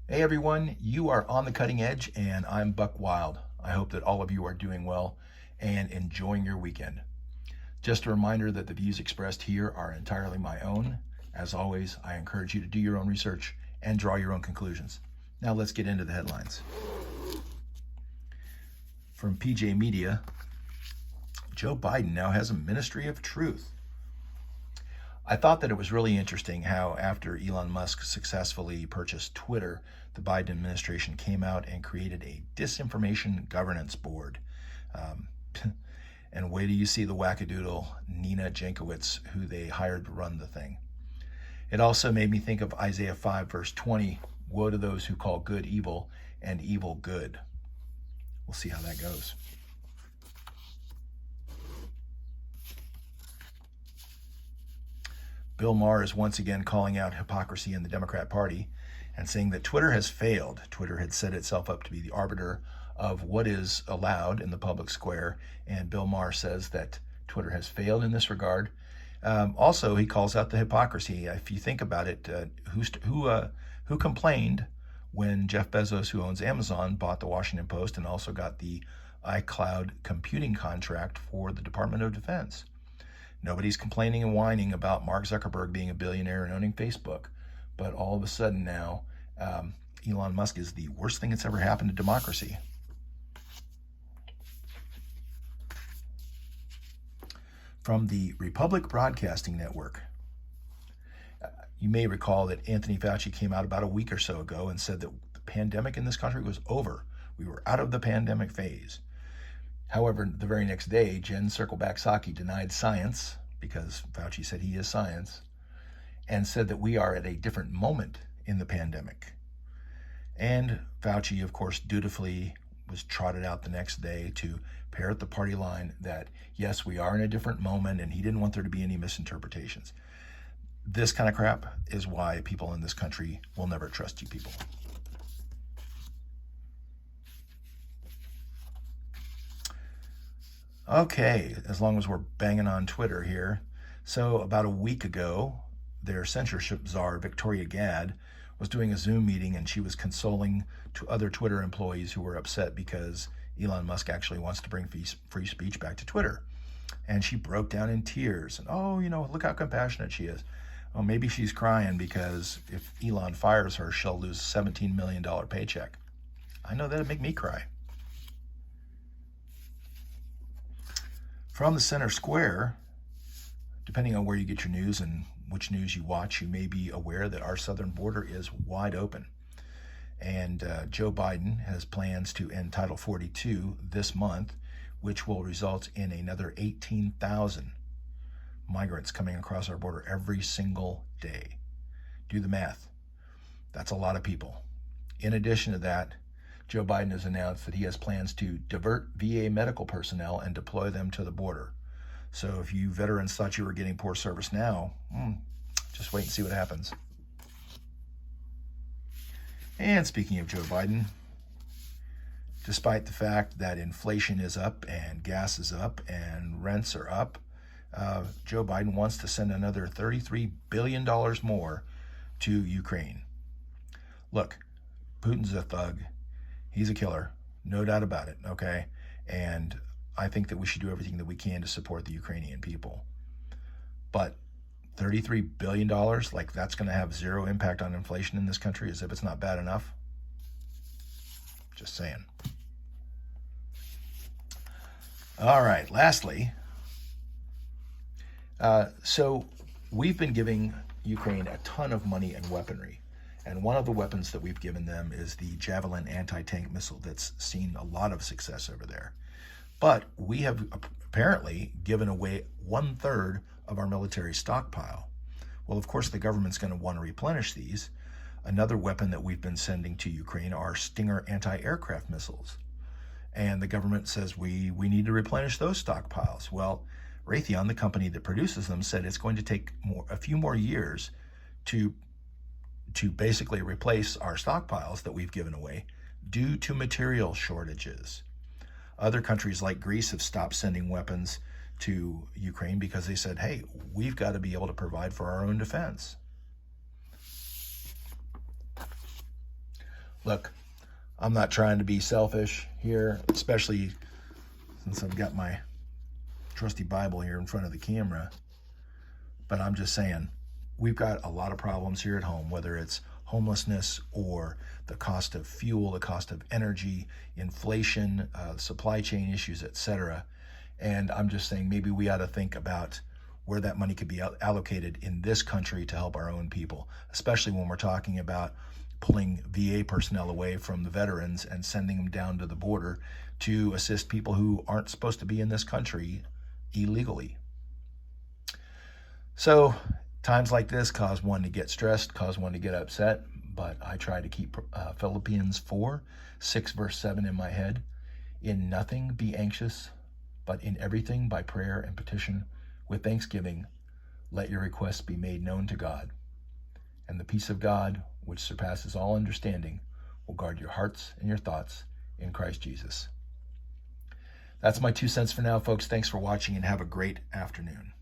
Hey everyone, you are on the cutting edge and I'm Buck Wild. I hope that all of you are doing well and enjoying your weekend. Just a reminder that the views expressed here are entirely my own. As always, I encourage you to do your own research and draw your own conclusions. Now let's get into the headlines. From PJ Media, Joe Biden now has a Ministry of Truth. I thought that it was really interesting how after Elon Musk successfully purchased Twitter, the Biden administration came out and created a disinformation governance board. Um, and wait till you see the wackadoodle Nina Jankowicz, who they hired to run the thing. It also made me think of Isaiah 5 verse 20, woe to those who call good evil and evil good. We'll see how that goes. Bill Maher is once again calling out hypocrisy in the Democrat Party and saying that Twitter has failed. Twitter had set itself up to be the arbiter of what is allowed in the public square, and Bill Maher says that Twitter has failed in this regard. Also, he calls out the hypocrisy. If you think about it, who complained when Jeff Bezos, who owns Amazon, bought the Washington Post and also got the iCloud computing contract for the Department of Defense? Nobody's complaining and whining about Mark Zuckerberg being a billionaire and owning Facebook. But all of a sudden now, Elon Musk is the worst thing that's ever happened to democracy. From the Republic Broadcasting Network, you may recall that Anthony Fauci came out about a week or so ago and said that the pandemic in this country was over. We were out of the pandemic phase. However, the very next day, Jen Circleback Psaki denied science, because Fauci said he is science, and said that we are at a different moment in the pandemic. And Fauci, of course, dutifully was trotted out the next day to parrot the party line that, yes, we are in a different moment, and he didn't want there to be any misinterpretations. This kind of crap is why people in this country will never trust you people. Okay, as long as we're banging on Twitter here. So about a week ago, their censorship czar, Victoria Gad, was doing a Zoom meeting and she was consoling to other Twitter employees who were upset because Elon Musk actually wants to bring free speech back to Twitter. And she broke down in tears. And, look how compassionate she is. Well, maybe she's crying because if Elon fires her, she'll lose a $17 million paycheck. I know that'd make me cry. From the center square, depending on where you get your news and which news you watch, you may be aware that our southern border is wide open. And Joe Biden has plans to end Title 42 this month, which will result in another 18,000 migrants coming across our border every single day. Do the math. That's a lot of people. In addition to that, Joe Biden has announced that he has plans to divert VA medical personnel and deploy them to the border. So if you veterans thought you were getting poor service now, just wait and see what happens. And speaking of Joe Biden, despite the fact that inflation is up and gas is up and rents are up, Joe Biden wants to send another $33 billion more to Ukraine. Look, Putin's a thug. He's a killer, no doubt about it, okay? And I think that we should do everything that we can to support the Ukrainian people. But $33 billion, like that's going to have zero impact on inflation in this country, as if it's not bad enough? Just saying. All right, lastly, so we've been giving Ukraine a ton of money and weaponry. And one of the weapons that we've given them is the Javelin anti-tank missile that's seen a lot of success over there. But we have apparently given away 1/3 of our military stockpile. Well, of course, the government's going to want to replenish these. Another weapon that we've been sending to Ukraine are Stinger anti-aircraft missiles. And the government says we need to replenish those stockpiles. Well, Raytheon, the company that produces them, said it's going to take a few more years to basically replace our stockpiles that we've given away due to material shortages. Other countries like Greece have stopped sending weapons to Ukraine because they said, hey, we've got to be able to provide for our own defense. Look, I'm not trying to be selfish here, especially since I've got my trusty Bible here in front of the camera. But I'm just saying, we've got a lot of problems here at home, whether it's homelessness or the cost of fuel, the cost of energy, inflation, supply chain issues, etc. And I'm just saying maybe we ought to think about where that money could be allocated in this country to help our own people, especially when we're talking about pulling VA personnel away from the veterans and sending them down to the border to assist people who aren't supposed to be in this country illegally. So times like this cause one to get stressed, cause one to get upset, but I try to keep Philippians 4:6 verse 7 in my head. In nothing be anxious, but in everything by prayer and petition with thanksgiving, let your requests be made known to God. And the peace of God, which surpasses all understanding, will guard your hearts and your thoughts in Christ Jesus. That's my 2 cents for now, folks. Thanks for watching and have a great afternoon.